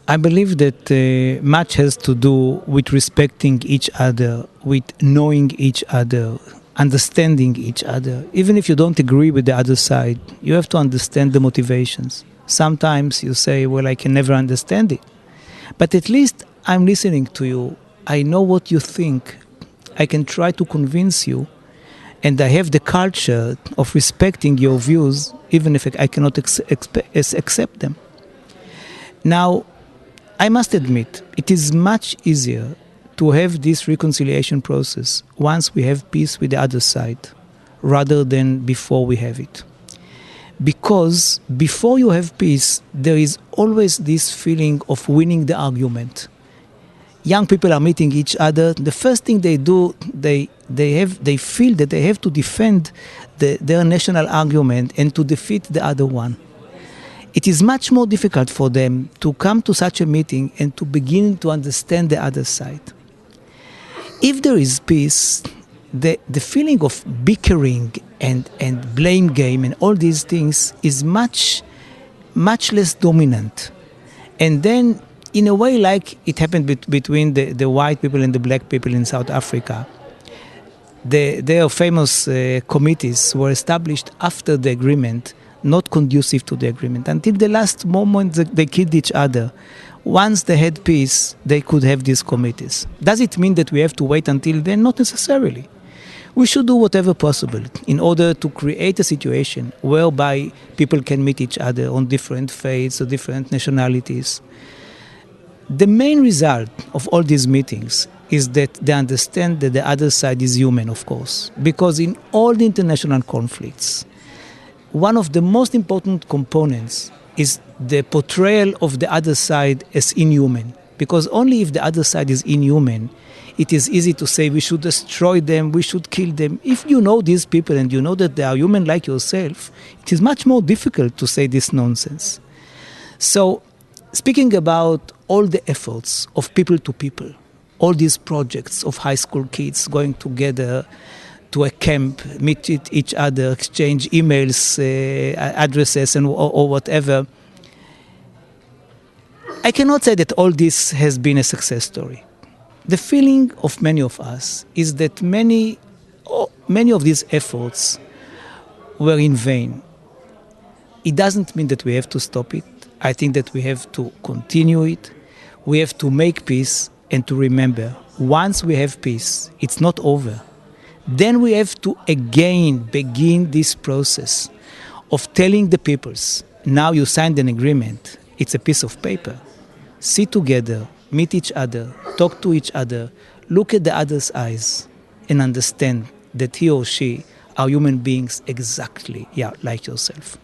I believe that much has to do with respecting each other, with knowing each other, understanding each other. Even if you don't agree with the other side, you have to understand the motivations. Sometimes you say, well, I can never understand it. But at least I'm listening to you. I know what you think. I can try to convince you. And I have the culture of respecting your views, even if I cannot accept them. Now, I must admit, it is much easier to have this reconciliation process once we have peace with the other side, rather than before we have it. Because before you have peace, there is always this feeling of winning the argument. Young people are meeting each other. The first thing they do, they feel that they have to defend their national argument and to defeat the other one. It is much more difficult for them to come to such a meeting and to begin to understand the other side. If there is peace, the feeling of bickering and blame game and all these things is much less dominant. And then, in a way like it happened between the white people and the black people in South Africa, their famous committees were established after the agreement, not conducive to the agreement. Until the last moment, they killed each other. Once they had peace, they could have these committees. Does it mean that we have to wait until then? Not necessarily. We should do whatever possible in order to create a situation whereby people can meet each other on different faiths or different nationalities. The main result of all these meetings is that they understand that the other side is human, of course, because in all the international conflicts, one of the most important components is the portrayal of the other side as inhuman. Because only if the other side is inhuman, it is easy to say we should destroy them, we should kill them. If you know these people and you know that they are human like yourself, it is much more difficult to say this nonsense. So, speaking about all the efforts of people to people, all these projects of high school kids going together to a camp, meet each other, exchange emails, addresses, or whatever. I cannot say that all this has been a success story. The feeling of many of us is that many of these efforts were in vain. It doesn't mean that we have to stop it. I think that we have to continue it. We have to make peace and to remember, once we have peace, it's not over. Then we have to again begin this process of telling the peoples, now you signed an agreement, it's a piece of paper. Sit together, meet each other, talk to each other, look at the other's eyes and understand that he or she are human beings exactly like yourself.